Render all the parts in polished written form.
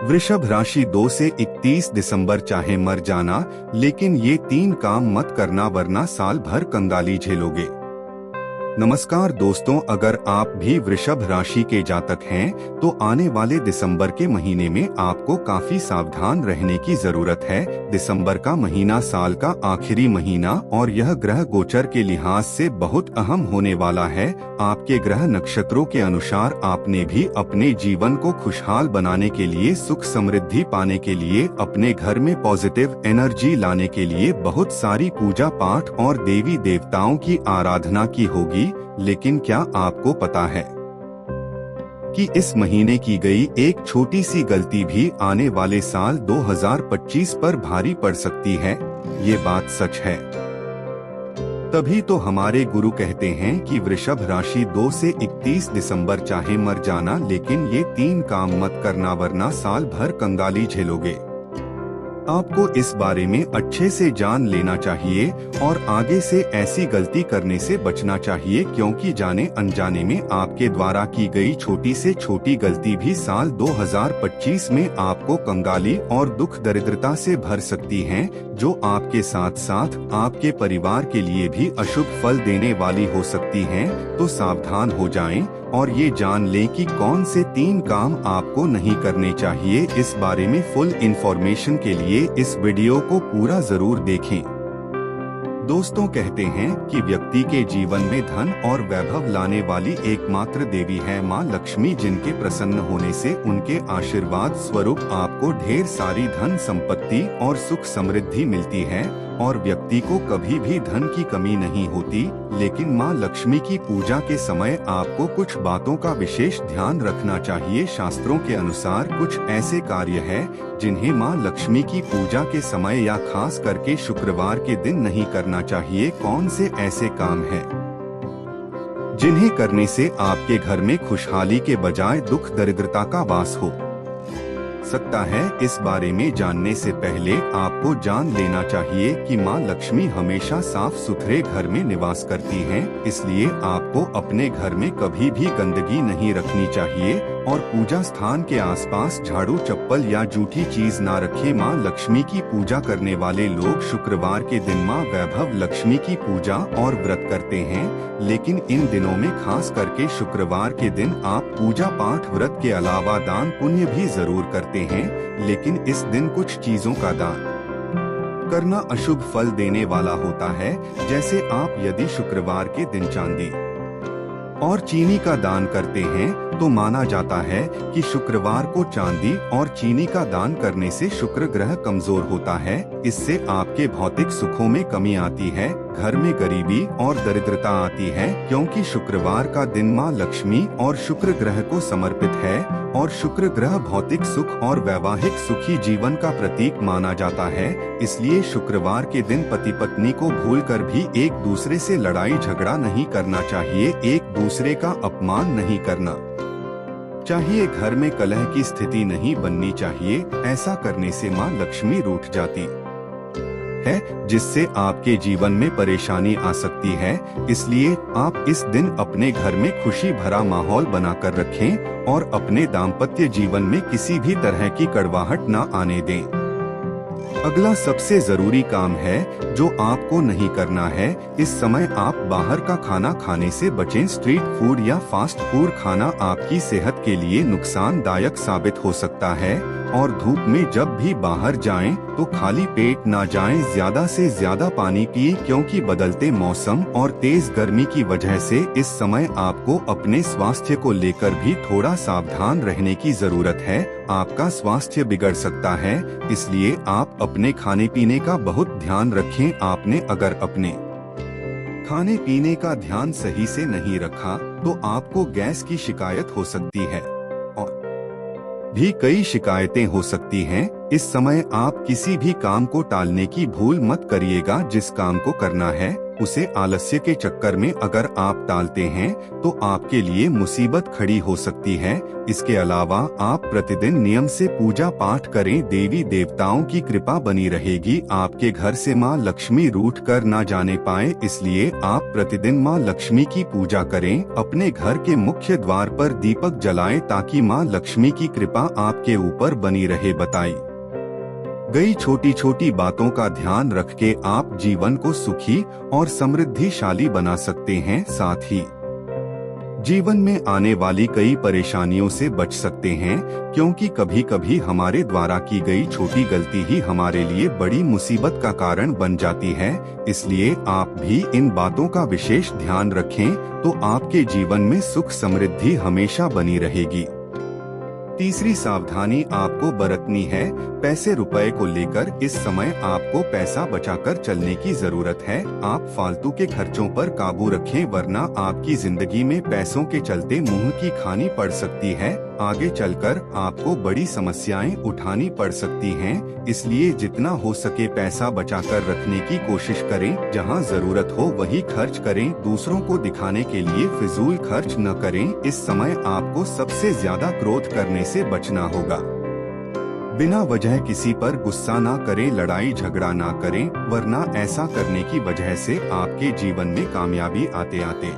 वृषभ राशि 2 से 31 दिसंबर चाहे मर जाना, लेकिन ये 3 काम मत करना वरना साल भर कंगाली झेलोगे। नमस्कार दोस्तों, अगर आप भी वृषभ राशि के जातक हैं, तो आने वाले दिसंबर के महीने में आपको काफी सावधान रहने की जरूरत है। दिसंबर का महीना साल का आखिरी महीना और यह ग्रह गोचर के लिहाज से बहुत अहम होने वाला है। आपके ग्रह नक्षत्रों के अनुसार आपने भी अपने जीवन को खुशहाल बनाने के लिए, सुख समृद्धि पाने के लिए, अपने घर में पॉजिटिव एनर्जी लाने के लिए बहुत सारी पूजा पाठ और देवी देवताओं की आराधना की होगी। लेकिन क्या आपको पता है कि इस महीने की गई एक छोटी सी गलती भी आने वाले साल 2025 पर भारी पड़ सकती है? ये बात सच है। तभी तो हमारे गुरु कहते हैं कि वृषभ राशि 2 से 31 दिसंबर चाहे मर जाना, लेकिन ये 3 काम मत करना वरना साल भर कंगाली झेलोगे। आपको इस बारे में अच्छे से जान लेना चाहिए और आगे से ऐसी गलती करने से बचना चाहिए, क्योंकि जाने अनजाने में आपके द्वारा की गई छोटी से छोटी गलती भी साल 2025 में आपको कंगाली और दुख दरिद्रता से भर सकती हैं, जो आपके साथ साथ आपके परिवार के लिए भी अशुभ फल देने वाली हो सकती हैं। तो सावधान हो जाएं और ये जान लें कि कौन से 3 काम आपको नहीं करने चाहिए। इस बारे में फुल इंफॉर्मेशन के लिए इस वीडियो को पूरा जरूर देखें। दोस्तों, कहते हैं कि व्यक्ति के जीवन में धन और वैभव लाने वाली एकमात्र देवी है मां लक्ष्मी, जिनके प्रसन्न होने से उनके आशीर्वाद स्वरूप आपको ढेर सारी धन संपत्ति और सुख समृद्धि मिलती है और व्यक्ति को कभी भी धन की कमी नहीं होती। लेकिन मां लक्ष्मी की पूजा के समय आपको कुछ बातों का विशेष ध्यान रखना चाहिए। शास्त्रों के अनुसार कुछ ऐसे कार्य हैं जिन्हें मां लक्ष्मी की पूजा के समय या खास करके शुक्रवार के दिन नहीं करना चाहिए। कौन से ऐसे काम हैं जिन्हें करने से आपके घर में खुशहाली के बजाय दुख दरिद्रता का वास हो सकता है? इस बारे में जानने से पहले आपको जान लेना चाहिए कि मां लक्ष्मी हमेशा साफ सुथरे घर में निवास करती हैं, इसलिए आपको अपने घर में कभी भी गंदगी नहीं रखनी चाहिए और पूजा स्थान के आसपास झाड़ू, चप्पल या जूठी चीज ना रखें। मां लक्ष्मी की पूजा करने वाले लोग शुक्रवार के दिन मां वैभव लक्ष्मी की पूजा और व्रत करते हैं, लेकिन इन दिनों में खास करके शुक्रवार के दिन आप पूजा पाठ व्रत के अलावा दान पुण्य भी जरूर करते हैं। लेकिन इस दिन कुछ चीजों का दान करना अशुभ फल देने वाला होता है। जैसे आप यदि शुक्रवार के दिन चांदी और चीनी का दान करते हैं तो माना जाता है कि शुक्रवार को चांदी और चीनी का दान करने से शुक्र ग्रह कमजोर होता है। इससे आपके भौतिक सुखों में कमी आती है, घर में गरीबी और दरिद्रता आती है, क्योंकि शुक्रवार का दिन मां लक्ष्मी और शुक्र ग्रह को समर्पित है और शुक्र ग्रह भौतिक सुख और वैवाहिक सुखी जीवन का प्रतीक माना जाता है। इसलिए शुक्रवार के दिन पति पत्नी को भूलकर भी एक दूसरे से लड़ाई झगड़ा नहीं करना चाहिए, एक दूसरे का अपमान नहीं करना चाहिए, घर में कलह की स्थिति नहीं बननी चाहिए। ऐसा करने से मां लक्ष्मी रूठ जाती है, जिससे आपके जीवन में परेशानी आ सकती है। इसलिए आप इस दिन अपने घर में खुशी भरा माहौल बनाकर रखें और अपने दाम्पत्य जीवन में किसी भी तरह की कड़वाहट न आने दें। अगला सबसे जरूरी काम है जो आपको नहीं करना है। इस समय आप बाहर का खाना खाने से बचें। स्ट्रीट फूड या फास्ट फूड खाना आपकी सेहत के लिए नुकसानदायक साबित हो सकता है और धूप में जब भी बाहर जाएं तो खाली पेट ना जाएं। ज्यादा से ज्यादा पानी पिए, क्योंकि बदलते मौसम और तेज गर्मी की वजह से इस समय आपको अपने स्वास्थ्य को लेकर भी थोड़ा सावधान रहने की जरूरत है। आपका स्वास्थ्य बिगड़ सकता है, इसलिए आप अपने खाने पीने का बहुत ध्यान रखें। आपने अगर अपने खाने पीने का ध्यान सही से नहीं रखा तो आपको गैस की शिकायत हो सकती है और भी कई शिकायतें हो सकती हैं। इस समय आप किसी भी काम को टालने की भूल मत करिएगा। जिस काम को करना है उसे आलस्य के चक्कर में अगर आप टालते हैं तो आपके लिए मुसीबत खड़ी हो सकती है। इसके अलावा आप प्रतिदिन नियम से पूजा पाठ करें, देवी देवताओं की कृपा बनी रहेगी। आपके घर से माँ लक्ष्मी रूठ कर ना जाने पाए, इसलिए आप प्रतिदिन माँ लक्ष्मी की पूजा करें। अपने घर के मुख्य द्वार पर दीपक जलाएं ताकि माँ लक्ष्मी की कृपा आपके ऊपर बनी रहे। बताई गई छोटी छोटी बातों का ध्यान रख के आप जीवन को सुखी और समृद्धिशाली बना सकते हैं। साथ ही जीवन में आने वाली कई परेशानियों से बच सकते हैं, क्योंकि कभी कभी हमारे द्वारा की गई छोटी गलती ही हमारे लिए बड़ी मुसीबत का कारण बन जाती है। इसलिए आप भी इन बातों का विशेष ध्यान रखें तो आपके जीवन में सुख समृद्धि हमेशा बनी रहेगी। तीसरी सावधानी आपको बरतनी है, पैसे रुपए को लेकर इस समय आपको पैसा बचाकर चलने की जरूरत है। आप फालतू के खर्चों पर काबू रखें, वरना आपकी जिंदगी में पैसों के चलते मुंह की खानी पड़ सकती है। आगे चलकर आपको बड़ी समस्याएं उठानी पड़ सकती हैं, इसलिए जितना हो सके पैसा बचाकर रखने की कोशिश करें। जहां जरूरत हो वही खर्च करें, दूसरों को दिखाने के लिए फिजूल खर्च न करें। इस समय आपको सबसे ज्यादा क्रोध करने से बचना होगा। बिना वजह किसी पर गुस्सा ना करें, लड़ाई झगड़ा ना करें, वरना ऐसा करने की वजह से आपके जीवन में कामयाबी आते आते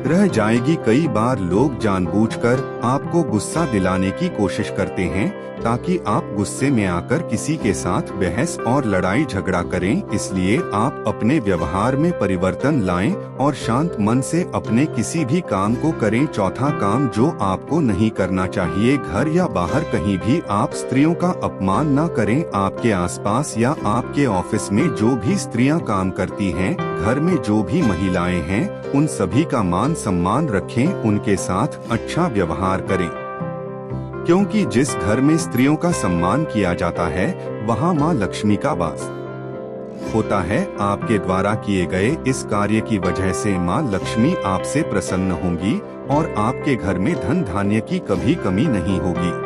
रह जाएगी। कई बार लोग जानबूझकर आपको गुस्सा दिलाने की कोशिश करते हैं ताकि आप गुस्से में आकर किसी के साथ बहस और लड़ाई झगड़ा करें। इसलिए आप अपने व्यवहार में परिवर्तन लाएं और शांत मन से अपने किसी भी काम को करें। चौथा काम जो आपको नहीं करना चाहिए, घर या बाहर कहीं भी आप स्त्रियों का अपमान न करें। आपके आसपास या आपके ऑफिस में जो भी स्त्रियां काम करती हैं, घर में जो भी महिलाएं हैं, उन सभी का मान सम्मान रखें, उनके साथ अच्छा व्यवहार करें, क्योंकि जिस घर में स्त्रियों का सम्मान किया जाता है वहाँ माँ लक्ष्मी का वास होता है। आपके द्वारा किए गए इस कार्य की वजह से माँ लक्ष्मी आपसे प्रसन्न होंगी और आपके घर में धन धान्य की कभी कमी नहीं होगी।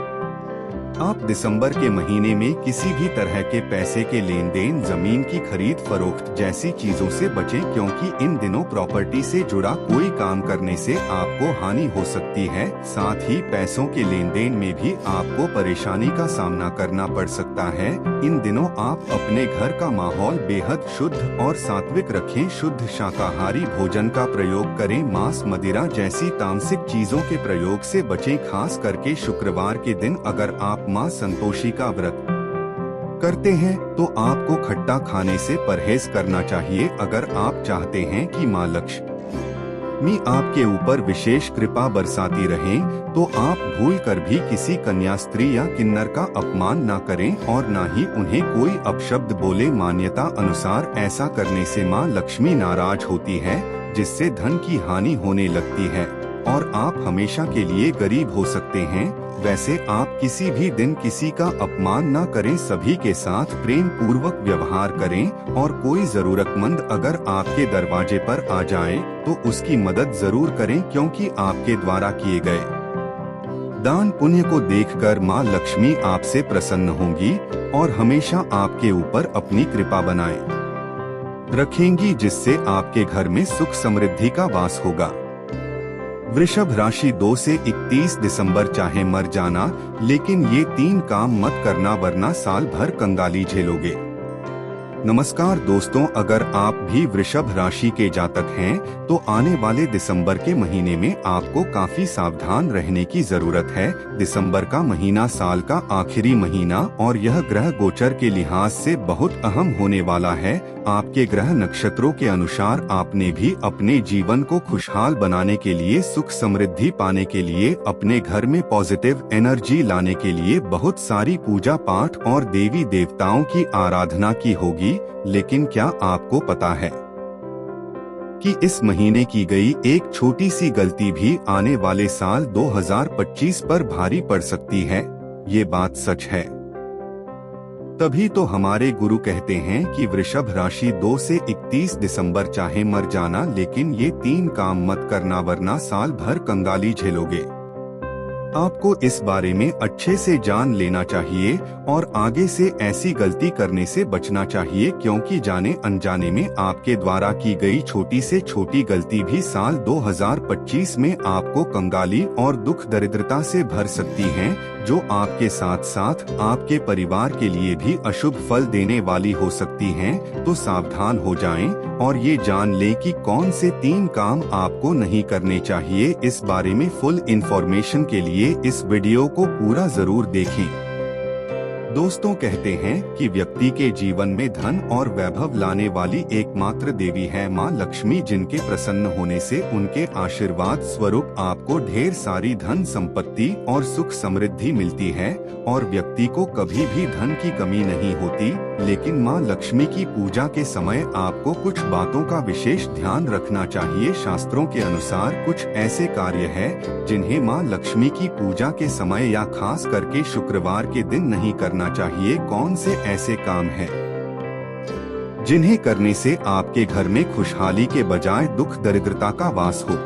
आप दिसंबर के महीने में किसी भी तरह के पैसे के लेन देन, जमीन की खरीद फरोख्त जैसी चीजों से बचें, क्योंकि इन दिनों प्रॉपर्टी से जुड़ा कोई काम करने से आपको हानि हो सकती है। साथ ही पैसों के लेन देन में भी आपको परेशानी का सामना करना पड़ सकता है। इन दिनों आप अपने घर का माहौल बेहद शुद्ध और सात्विक रखें। शुद्ध शाकाहारी भोजन का प्रयोग करें, मांस मदिरा जैसी तामसिक चीजों के प्रयोग से बचें। खास करके शुक्रवार के दिन अगर आप माँ संतोषी का व्रत करते हैं तो आपको खट्टा खाने से परहेज करना चाहिए। अगर आप चाहते हैं कि माँ लक्ष्मी आपके ऊपर विशेष कृपा बरसाती रहें, तो आप भूल कर भी किसी कन्या स्त्री या किन्नर का अपमान ना करें और ना ही उन्हें कोई अपशब्द बोले। मान्यता अनुसार ऐसा करने से माँ लक्ष्मी नाराज होती है, जिससे धन की हानि होने लगती है और आप हमेशा के लिए गरीब हो सकते हैं। वैसे आप किसी भी दिन किसी का अपमान न करें, सभी के साथ प्रेम पूर्वक व्यवहार करें और कोई जरूरतमंद अगर आपके दरवाजे पर आ जाए तो उसकी मदद जरूर करें, क्योंकि आपके द्वारा किए गए दान पुण्य को देखकर माँ लक्ष्मी आपसे प्रसन्न होंगी और हमेशा आपके ऊपर अपनी कृपा बनाए रखेंगी, जिससे आपके घर में सुख समृद्धि का वास होगा। वृषभ राशि 2 से 31 दिसंबर चाहे मर जाना, लेकिन ये 3 काम मत करना वरना साल भर कंगाली झेलोगे। नमस्कार दोस्तों, अगर आप भी वृषभ राशि के जातक हैं तो आने वाले दिसंबर के महीने में आपको काफी सावधान रहने की जरूरत है। दिसंबर का महीना साल का आखिरी महीना और यह ग्रह गोचर के लिहाज से बहुत अहम होने वाला है। आपके ग्रह नक्षत्रों के अनुसार आपने भी अपने जीवन को खुशहाल बनाने के लिए, सुख समृद्धि पाने के लिए, अपने घर में पॉजिटिव एनर्जी लाने के लिए बहुत सारी पूजा पाठ और देवी देवताओं की आराधना की होगी। लेकिन क्या आपको पता है कि इस महीने की गई एक छोटी सी गलती भी आने वाले साल 2025 पर भारी पड़ सकती है? ये बात सच है। तभी तो हमारे गुरु कहते हैं कि वृषभ राशि 2 से 31 दिसंबर चाहे मर जाना, लेकिन ये 3 काम मत करना वरना साल भर कंगाली झेलोगे। आपको इस बारे में अच्छे से जान लेना चाहिए और आगे से ऐसी गलती करने से बचना चाहिए, क्योंकि जाने अनजाने में आपके द्वारा की गई छोटी से छोटी गलती भी साल 2025 में आपको कंगाली और दुख दरिद्रता से भर सकती है, जो आपके साथ साथ आपके परिवार के लिए भी अशुभ फल देने वाली हो सकती हैं। तो सावधान हो जाएं और ये जान लें कि कौन से 3 काम आपको नहीं करने चाहिए। इस बारे में फुल इंफॉर्मेशन के लिए इस वीडियो को पूरा जरूर देखें। दोस्तों, कहते हैं कि व्यक्ति के जीवन में धन और वैभव लाने वाली एकमात्र देवी है मां लक्ष्मी, जिनके प्रसन्न होने से उनके आशीर्वाद स्वरूप आपको ढेर सारी धन संपत्ति और सुख समृद्धि मिलती है और व्यक्ति को कभी भी धन की कमी नहीं होती। लेकिन मां लक्ष्मी की पूजा के समय आपको कुछ बातों का विशेष ध्यान रखना चाहिए। शास्त्रों के अनुसार कुछ ऐसे कार्य हैं जिन्हें मां लक्ष्मी की पूजा के समय या खास करके शुक्रवार के दिन नहीं करना चाहिए। कौन से ऐसे काम हैं जिन्हें करने से आपके घर में खुशहाली के बजाय दुख दरिद्रता का वास हो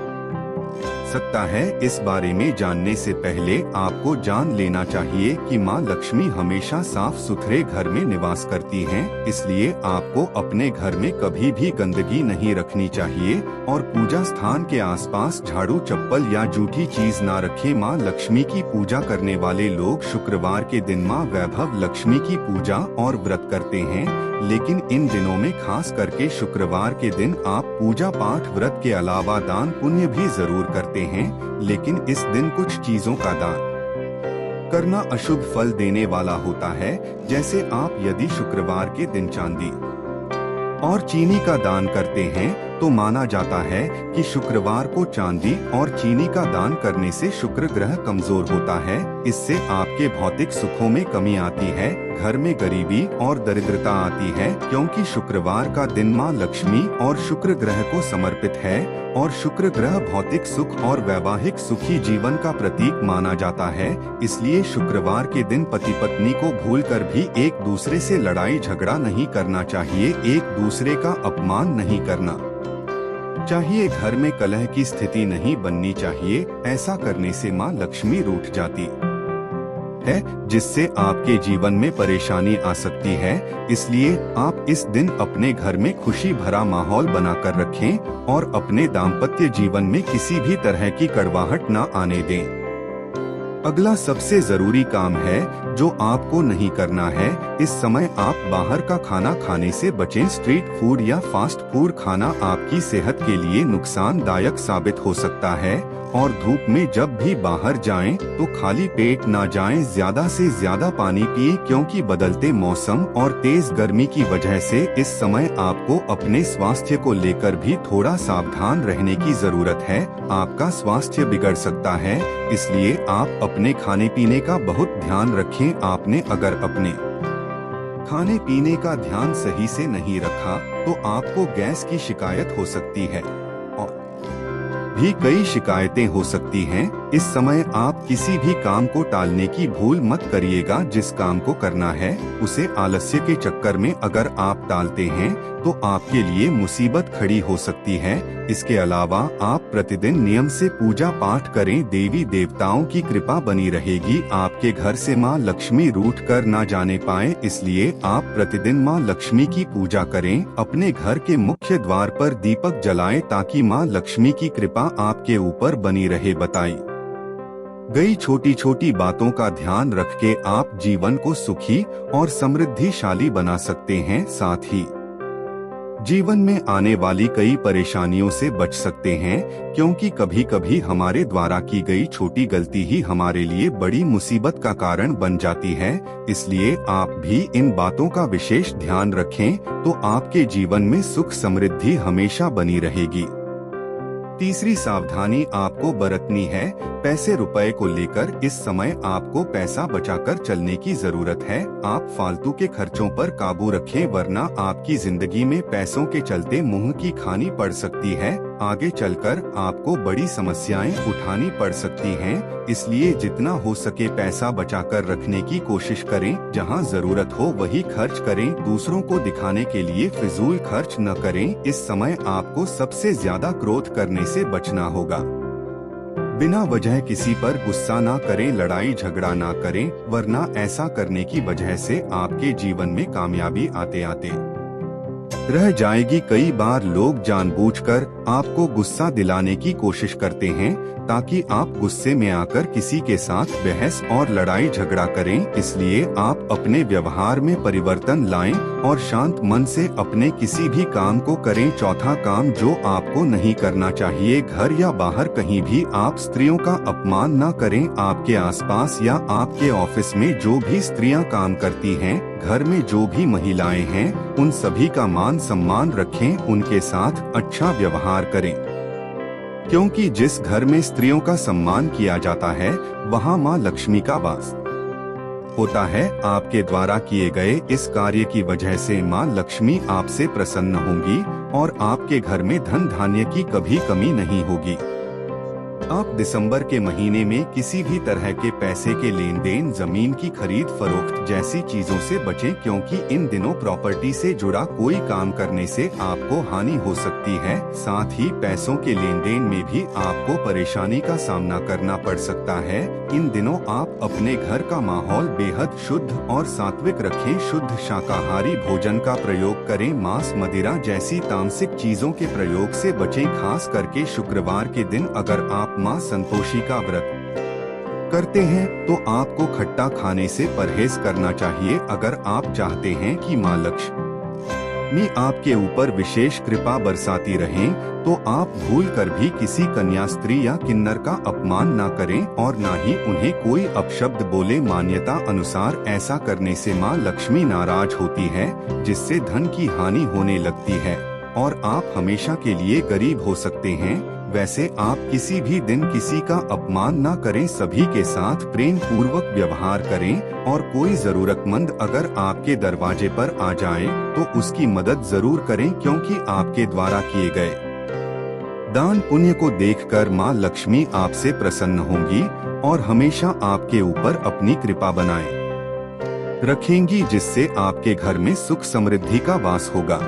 सकता है? इस बारे में जानने से पहले आपको जान लेना चाहिए कि मां लक्ष्मी हमेशा साफ सुथरे घर में निवास करती हैं, इसलिए आपको अपने घर में कभी भी गंदगी नहीं रखनी चाहिए और पूजा स्थान के आसपास झाड़ू, चप्पल या जूठी चीज ना रखें। मां लक्ष्मी की पूजा करने वाले लोग शुक्रवार के दिन मां वैभव लक्ष्मी की पूजा और व्रत करते हैं, लेकिन इन दिनों में खास करके शुक्रवार के दिन आप पूजा पाठ व्रत के अलावा दान पुण्य भी जरूर करते हैं। लेकिन इस दिन कुछ चीजों का दान करना अशुभ फल देने वाला होता है। जैसे आप यदि शुक्रवार के दिन चांदी और चीनी का दान करते हैं तो माना जाता है कि शुक्रवार को चांदी और चीनी का दान करने से शुक्र ग्रह कमजोर होता है। इससे आपके भौतिक सुखों में कमी आती है, घर में गरीबी और दरिद्रता आती है, क्योंकि शुक्रवार का दिन मां लक्ष्मी और शुक्र ग्रह को समर्पित है और शुक्र ग्रह भौतिक सुख और वैवाहिक सुखी जीवन का प्रतीक माना जाता है। इसलिए शुक्रवार के दिन पति पत्नी को भूलकर भी एक दूसरे से लड़ाई झगड़ा नहीं करना चाहिए, एक दूसरे का अपमान नहीं करना चाहिए, घर में कलह की स्थिति नहीं बननी चाहिए। ऐसा करने से मां लक्ष्मी रूठ जाती है, जिससे आपके जीवन में परेशानी आ सकती है। इसलिए आप इस दिन अपने घर में खुशी भरा माहौल बनाकर रखें और अपने दाम्पत्य जीवन में किसी भी तरह की कड़वाहट न आने दें। अगला सबसे जरूरी काम है जो आपको नहीं करना है। इस समय आप बाहर का खाना खाने से बचें। स्ट्रीट फूड या फास्ट फूड खाना आपकी सेहत के लिए नुकसानदायक साबित हो सकता है और धूप में जब भी बाहर जाएं तो खाली पेट ना जाएं। ज्यादा से ज्यादा पानी पिए, क्योंकि बदलते मौसम और तेज गर्मी की वजह से इस समय आपको अपने स्वास्थ्य को लेकर भी थोड़ा सावधान रहने की जरूरत है। आपका स्वास्थ्य बिगड़ सकता है, इसलिए आप अपने खाने पीने का बहुत ध्यान रखें। आपने अगर अपने खाने पीने का ध्यान सही से नहीं रखा तो आपको गैस की शिकायत हो सकती है और भी कई शिकायतें हो सकती हैं। इस समय आप किसी भी काम को टालने की भूल मत करिएगा। जिस काम को करना है उसे आलस्य के चक्कर में अगर आप टालते हैं तो आपके लिए मुसीबत खड़ी हो सकती है। इसके अलावा आप प्रतिदिन नियम से पूजा पाठ करें, देवी देवताओं की कृपा बनी रहेगी। आपके घर से मां लक्ष्मी रूठ कर ना जाने पाए, इसलिए आप प्रतिदिन मां लक्ष्मी की पूजा करें। अपने घर के मुख्य द्वार पर दीपक जलाएं ताकि मां लक्ष्मी की कृपा आपके ऊपर बनी रहे। बताई गई छोटी छोटी बातों का ध्यान रख के आप जीवन को सुखी और समृद्धिशाली बना सकते हैं। साथ ही जीवन में आने वाली कई परेशानियों से बच सकते हैं, क्योंकि कभी कभी हमारे द्वारा की गई छोटी गलती ही हमारे लिए बड़ी मुसीबत का कारण बन जाती है। इसलिए आप भी इन बातों का विशेष ध्यान रखें तो आपके जीवन में सुख समृद्धि हमेशा बनी रहेगी। तीसरी सावधानी आपको बरतनी है। पैसे रुपए को लेकर इस समय आपको पैसा बचाकर चलने की जरूरत है। आप फालतू के खर्चों पर काबू रखें, वरना आपकी जिंदगी में पैसों के चलते मुंह की खानी पड़ सकती है। आगे चलकर आपको बड़ी समस्याएं उठानी पड़ सकती हैं। इसलिए जितना हो सके पैसा बचाकर रखने की कोशिश करें। जहां जरूरत हो वही खर्च करें, दूसरों को दिखाने के लिए फिजूल खर्च न करें। इस समय आपको सबसे ज्यादा क्रोध करने से बचना होगा। बिना वजह किसी पर गुस्सा ना करें, लड़ाई झगड़ा ना करें, वरना ऐसा करने की वजह से आपके जीवन में कामयाबी आते आते रह जाएगी। कई बार लोग जानबूझकर आपको गुस्सा दिलाने की कोशिश करते हैं ताकि आप गुस्से में आकर किसी के साथ बहस और लड़ाई झगड़ा करें। इसलिए आप अपने व्यवहार में परिवर्तन लाएं और शांत मन से अपने किसी भी काम को करें। चौथा काम जो आपको नहीं करना चाहिए, घर या बाहर कहीं भी आप स्त्रियों का अपमान न करें। आपके आसपास या आपके ऑफिस में जो भी स्त्रियां काम करती हैं, घर में जो भी महिलाएं हैं, उन सभी का मान सम्मान रखें, उनके साथ अच्छा व्यवहार करें, क्योंकि जिस घर में स्त्रियों का सम्मान किया जाता है वहाँ माँ लक्ष्मी का वास होता है। आपके द्वारा किए गए इस कार्य की वजह से माँ लक्ष्मी आपसे प्रसन्न होंगी और आपके घर में धन धान्य की कभी कमी नहीं होगी। आप दिसंबर के महीने में किसी भी तरह के पैसे के लेन देन, जमीन की खरीद फरोख्त जैसी चीजों से बचें, क्योंकि इन दिनों प्रॉपर्टी से जुड़ा कोई काम करने से आपको हानि हो सकती है। साथ ही पैसों के लेन देन में भी आपको परेशानी का सामना करना पड़ सकता है। इन दिनों आप अपने घर का माहौल बेहद शुद्ध और सात्विक रखें। शुद्ध शाकाहारी भोजन का प्रयोग करें। मांस, मदिरा जैसी तामसिक चीजों के प्रयोग से बचें। खास करके शुक्रवार के दिन अगर आप माँ संतोषी का व्रत करते हैं तो आपको खट्टा खाने से परहेज करना चाहिए। अगर आप चाहते हैं कि माँ लक्ष्मी आपके ऊपर विशेष कृपा बरसाती रहें, तो आप भूल कर भी किसी कन्या स्त्री या किन्नर का अपमान ना करें और ना ही उन्हें कोई अपशब्द बोले। मान्यता अनुसार ऐसा करने से माँ लक्ष्मी नाराज होती है, जिससे धन की हानि होने लगती है और आप हमेशा के लिए गरीब हो सकते हैं। वैसे आप किसी भी दिन किसी का अपमान न करें, सभी के साथ प्रेम पूर्वक व्यवहार करें और कोई जरूरतमंद अगर आपके दरवाजे पर आ जाए तो उसकी मदद जरूर करें, क्योंकि आपके द्वारा किए गए दान पुण्य को देखकर माँ लक्ष्मी आपसे प्रसन्न होंगी और हमेशा आपके ऊपर अपनी कृपा बनाए रखेंगी, जिससे आपके घर में सुख समृद्धि का वास होगा।